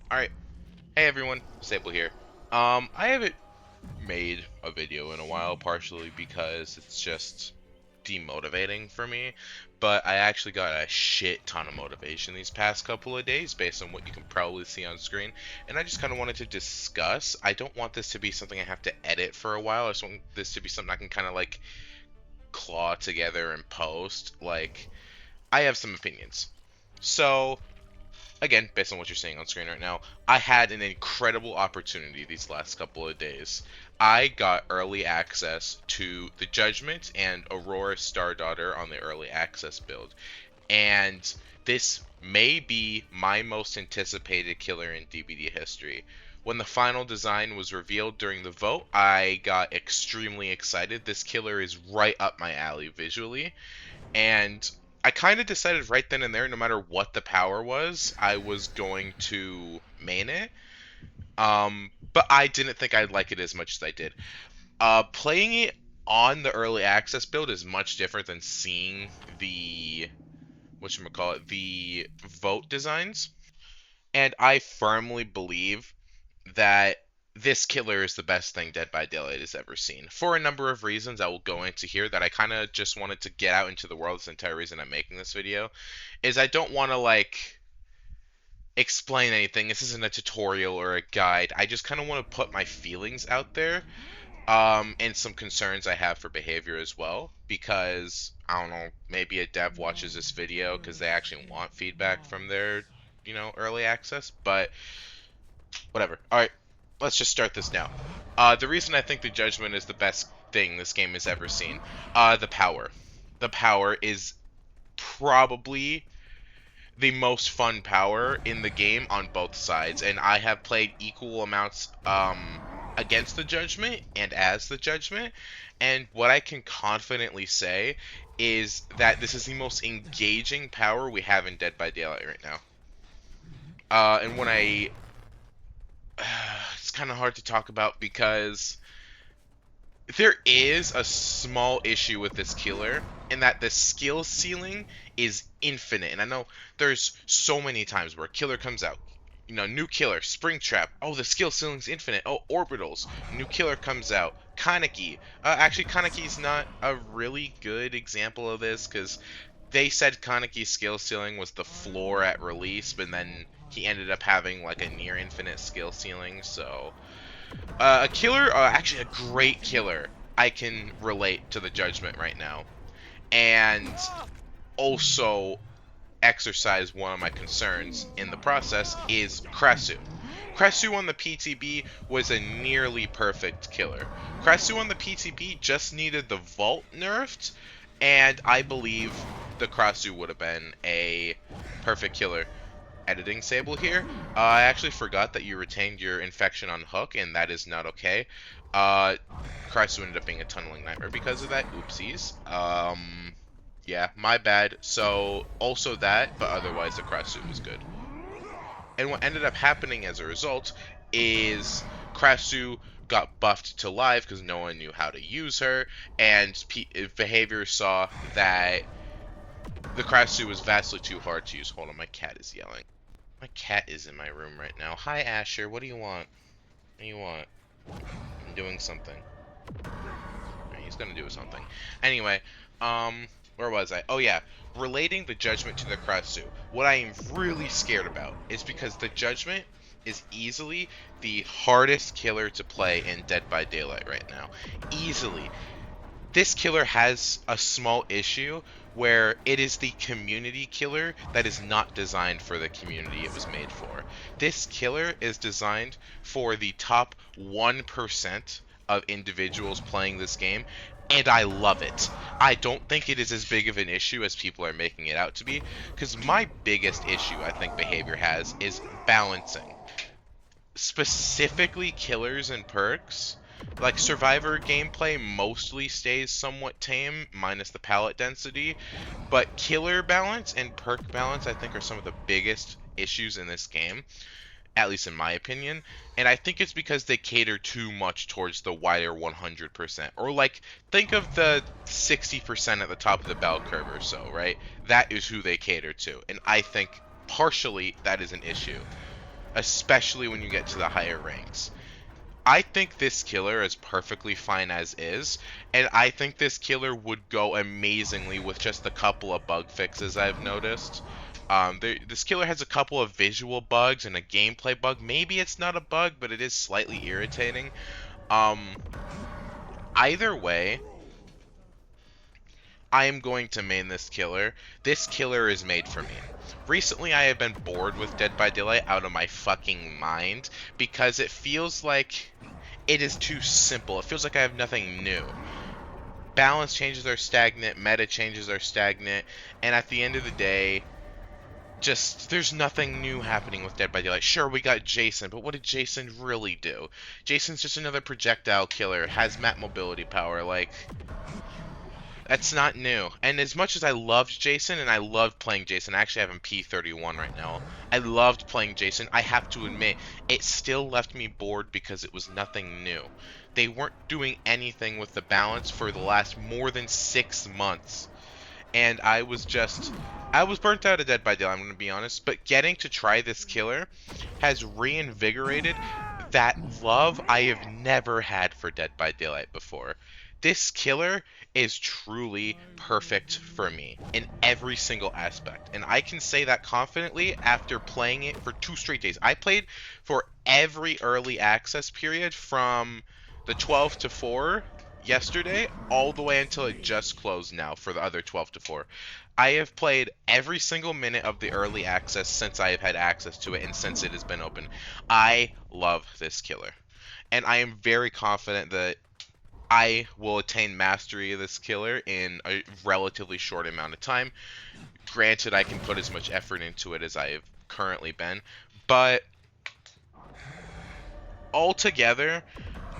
Alright, hey everyone, Sable here. I haven't made a video in a while, partially because it's just demotivating for me, but I actually got a shit ton of motivation these past couple of days based on what you can probably see on screen, and I just kind of wanted to discuss. I don't want this to be something I have to edit for a while. I just want this to be something I can kind of like claw together and post. Like, I have some opinions. So, again, based on what you're seeing on screen right now, I had an incredible opportunity these last couple of days. I got early access to the Judgment and Aurora Stardaughter on the early access build. And this may be my most anticipated killer in DBD history. When the final design was revealed during the vote, I got extremely excited. This killer is right up my alley visually, and I kind of decided right then and there, no matter what the power was, I was going to main it. But I didn't think I'd like it as much as I did. Playing it on the early access build is much different than seeing the whatchamacallit, the vote designs. And I firmly believe that this killer is the best thing Dead by Daylight has ever seen. For a number of reasons I will go into here that I kind of just wanted to get out into the world. This entire reason I'm making this video is I don't want to like explain anything. This isn't a tutorial or a guide. I just kind of want to put my feelings out there, and some concerns I have for behavior as well, because I don't know, maybe a dev watches this video because they actually want feedback from their, early access, but whatever. All right, let's just start this now. The reason I think the Judgment is the best thing this game has ever seen, the power. The power is probably the most fun power in the game on both sides, and I have played equal amounts against the Judgment and as the Judgment, and what I can confidently say is that this is the most engaging power we have in Dead by Daylight right now. And when I it's kind of hard to talk about because there is a small issue with this killer in that the skill ceiling is infinite. And I know there's so many times where a killer comes out, new killer, spring trap. Oh, the skill ceiling's infinite. Oh, orbitals. New killer comes out. Kaneki. Actually, Kaneki's not a really good example of this because they said Kaneki's skill ceiling was the floor at release, but then he ended up having like a near infinite skill ceiling. So a killer, actually a great killer, I can relate to the Judgment right now, and also exercise one of my concerns in the process is Krasu. Krasu on the PTB was a nearly perfect killer. Krasu on the PTB just needed the Vault nerfed, and I believe the Krasu would have been a perfect killer. Editing Sable here. I actually forgot that you retained your infection on Hook, and that is not okay. Krasu ended up being a tunneling nightmare because of that. Oopsies. Yeah, my bad. So, also that, but otherwise the Krasu was good. And what ended up happening as a result is Krasu got buffed to live because no one knew how to use her, and behavior saw that the Krasu was vastly too hard to use. Hold on, my cat is yelling. My cat is in my room right now. Hi, Asher. What do you want? What do you want? I'm doing something. He's gonna do something. Anyway, where was I? Oh yeah, relating the Judgment to the Krasu. What I am really scared about is because the Judgment is easily the hardest killer to play in Dead by Daylight right now. Easily. This killer has a small issue where it is the community killer that is not designed for the community it was made for. This killer is designed for the top 1% of individuals playing this game, and I love it. I don't think it is as big of an issue as people are making it out to be, because my biggest issue I think behavior has is balancing. Specifically killers and perks. Like, Survivor gameplay mostly stays somewhat tame, minus the pallet density, but killer balance and perk balance, I think, are some of the biggest issues in this game, at least in my opinion, and I think it's because they cater too much towards the wider 100%, or like, think of the 60% at the top of the bell curve or so, right? That is who they cater to, and I think partially that is an issue. especially when you get to the higher ranks. I think this killer is perfectly fine as is, and I think this killer would go amazingly with just a couple of bug fixes I've noticed. This killer has a couple of visual bugs and a gameplay bug. Maybe it's not a bug, but it is slightly irritating. Um, Either way, I am going to main this killer. This killer is made for me. Recently, I have been bored with Dead by Daylight out of my fucking mind because it feels like it is too simple. It feels like I have nothing new. Balance changes are stagnant, meta changes are stagnant, and at the end of the day, just there's nothing new happening with Dead by Daylight. Sure, we got Jason, but what did Jason really do? Jason's just another projectile killer, has map mobility power, like that's not new. And as much as I loved Jason, and I loved playing Jason, I actually have him P31 right now. I loved playing Jason. I have to admit, it still left me bored because it was nothing new. They weren't doing anything with the balance for the last more than 6 months. And I was burnt out of Dead by Daylight, I'm going to be honest. But getting to try this killer has reinvigorated that love I have never had for Dead by Daylight before. This killer is truly perfect for me in every single aspect. And I can say that confidently after playing it for 2 straight days. I played for every early access period from the 12 to 4 yesterday all the way until it just closed now for the other 12 to 4. I have played every single minute of the early access since I have had access to it and since it has been open. I love this killer. And I am very confident that I will attain mastery of this killer in a relatively short amount of time. Granted, I can put as much effort into it as I have currently been, but altogether,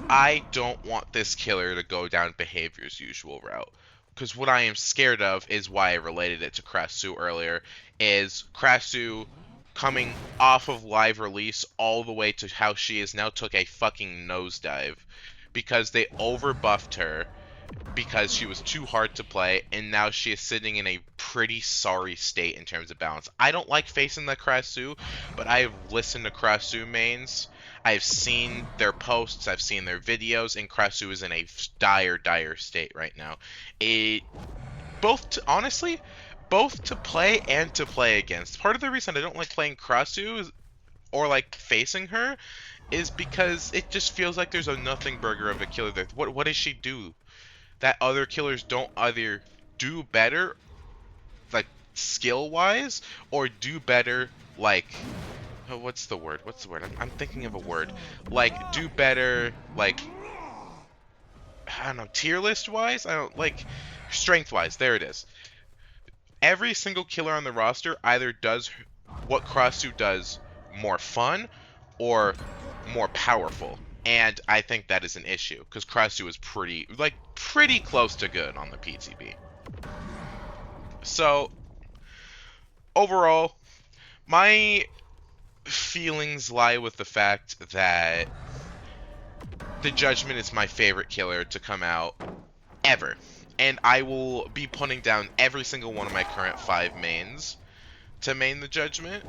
I don't want this killer to go down Behavior's usual route. Because what I am scared of is why I related it to Krasu earlier, is Krasu coming off of live release all the way to how she is now took a fucking nosedive. Because they overbuffed her because she was too hard to play, and now she is sitting in a pretty sorry state in terms of balance. I don't like facing the Krasu, but I have listened to Krasu mains. I've seen their posts, I've seen their videos, and Krasu is in a dire state right now. Honestly, both to play and to play against. Part of the reason I don't like playing Krasu or like facing her is because it just feels like there's a nothing burger of a killer there. What does she do that other killers don't either do better, like skill wise, or do better like what's the word? I'm thinking of a word. Like do better like I don't know, tier list wise? I don't like strength wise. There it is. Every single killer on the roster either does what Krasu does more fun or more powerful. And I think that is an issue because Krasu is pretty close to good on the PTB. So overall, my feelings lie with the fact that the Judgement is my favorite killer to come out ever. And I will be putting down every single one of my current 5 mains to main the Judgement.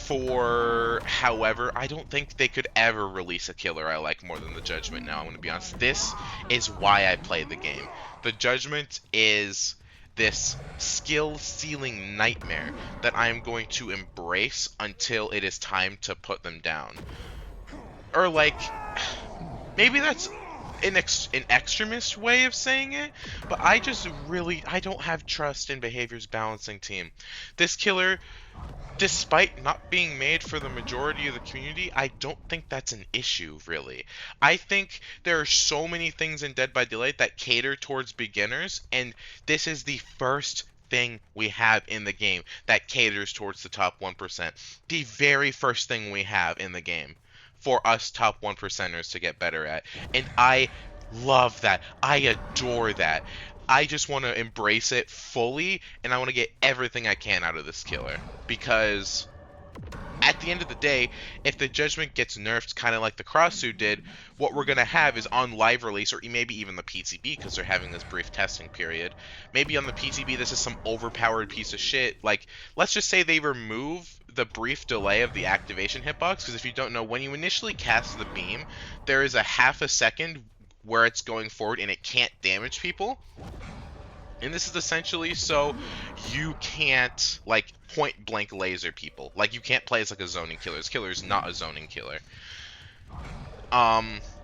However, I don't think they could ever release a killer I like more than the Judgement now, I'm going to be honest. This is why I play the game. The Judgement is this skill ceiling nightmare that I am going to embrace until it is time to put them down. Or like, maybe that's an extremist way of saying it, but I don't have trust in Behavior's balancing team. This killer, despite not being made for the majority of the community, I don't think that's an issue, really. I think there are so many things in Dead by Daylight that cater towards beginners, and this is the first thing we have in the game that caters towards the top 1%. The very first thing we have in the game for us top 1%ers to get better at. And I love that. I adore that. I just want to embrace it fully, and I want to get everything I can out of this killer. Because at the end of the day, if the Judgement gets nerfed kind of like the Krasu did, what we're going to have is on live release, or maybe even the PTB, because they're having this brief testing period. Maybe on the PTB, this is some overpowered piece of shit. Like, let's just say they remove the brief delay of the activation hitbox, because if you don't know, when you initially cast the beam, there is a half a second where it's going forward and it can't damage people. And this is essentially so you can't, like, point blank laser people. Like, you can't play as like a zoning killer. This killer is not a zoning killer.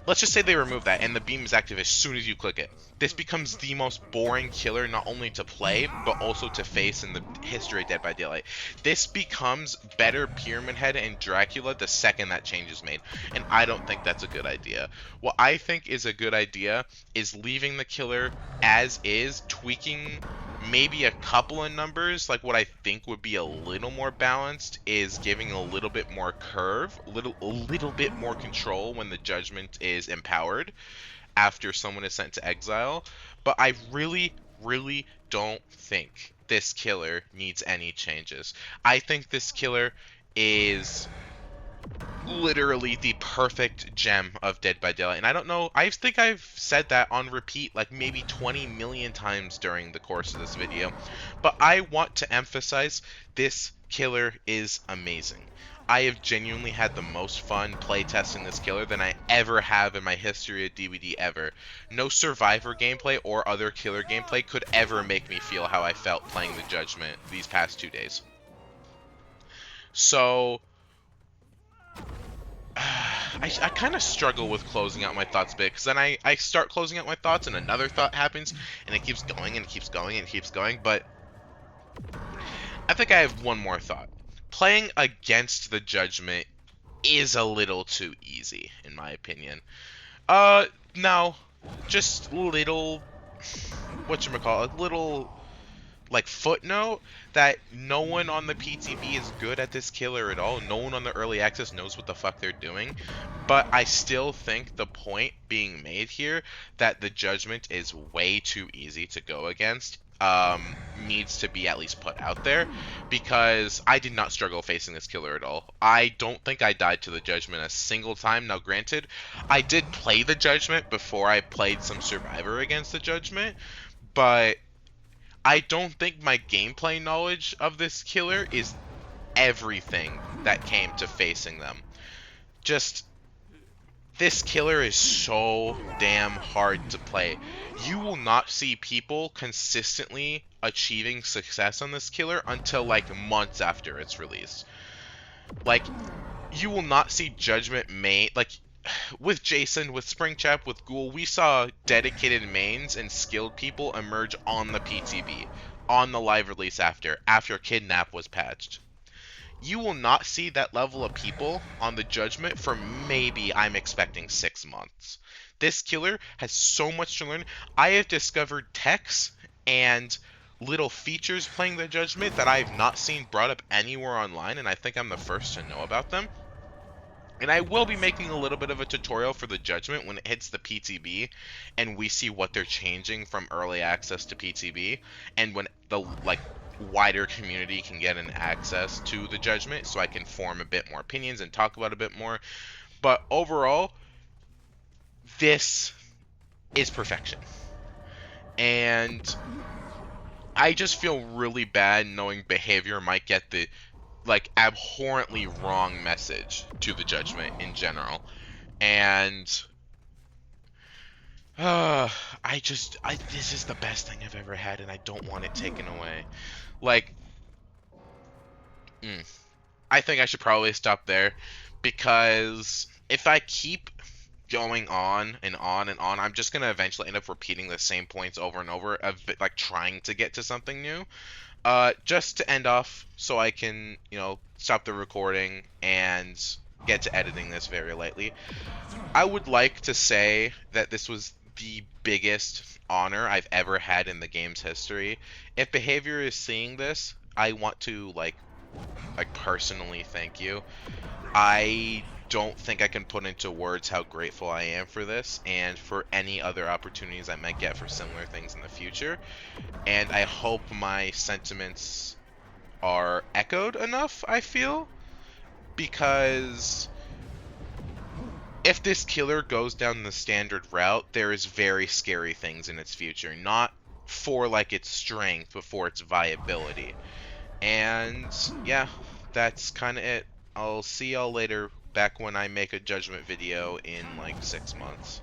Let's just say they remove that and the beam is active as soon as you click it. This becomes the most boring killer not only to play, but also to face in the history of Dead by Daylight. This becomes better Pyramid Head and Dracula the second that change is made, and I don't think that's a good idea. What I think is a good idea is leaving the killer as is, tweaking maybe a couple of numbers. Like, what I think would be a little more balanced is giving a little bit more curve, a little bit more control when the Judgment is empowered after someone is sent to exile. But I really don't think this killer needs any changes. I think this killer is literally the perfect gem of Dead by Daylight. And I don't know, I think I've said that on repeat like maybe 20 million times during the course of this video, but I want to emphasize this killer is amazing. I have genuinely had the most fun playtesting this killer than I ever have in my history of DBD ever. No Survivor gameplay or other killer gameplay could ever make me feel how I felt playing the Judgment these past 2 days. So I kind of struggle with closing out my thoughts a bit, because then I start closing out my thoughts and another thought happens and it keeps going and it keeps going and it keeps going. But I think I have one more thought. Playing against the Judgment is a little too easy, in my opinion. Now, just little, whatchamacallit, little, like, footnote that no one on the PTB is good at this killer at all. No one on the early access knows what the fuck they're doing. But I still think the point being made here that the Judgment is way too easy to go against needs to be at least put out there, because I did not struggle facing this killer at all. I don't think I died to the Judgment a single time. Now granted, I did play the Judgment before I played some Survivor against the Judgment, but I don't think my gameplay knowledge of this killer is everything that came to facing them. Just, this killer is so damn hard to play. You will not see people consistently achieving success on this killer until like months after it's released. Like, you will not see Judgment main, like, with Jason, with Springtrap, with Ghoul, we saw dedicated mains and skilled people emerge on the PTB, on the live release after Kidnap was patched. You will not see that level of people on the Judgment for maybe, I'm expecting, 6 months. This killer has so much to learn. I have discovered techs and little features playing the Judgment that I have not seen brought up anywhere online, and I think I'm the first to know about them. And I will be making a little bit of a tutorial for the Judgment when it hits the PTB and we see what they're changing from early access to PTB, and when the wider community can get an access to the Judgment, so I can form a bit more opinions and talk about a bit more. But overall, this is perfection. And I just feel really bad knowing Behavior might get the abhorrently wrong message to the Judgment in general. And this is the best thing I've ever had, and I don't want it taken away. I think I should probably stop there, because if I keep going on and on and on, I'm just gonna eventually end up repeating the same points over and over, like trying to get to something new. Just to end off, so I can, stop the recording and get to editing this very lightly, I would like to say that this was the biggest honor I've ever had in the game's history. If Behavior is seeing this, I want to, personally thank you. I don't think I can put into words how grateful I am for this, and for any other opportunities I might get for similar things in the future. And I hope my sentiments are echoed enough, I feel, because if this killer goes down the standard route, there is very scary things in its future. Not for its strength, but for its viability. And yeah, that's kind of it. I'll see y'all later, back when I make a Judgment video in like 6 months.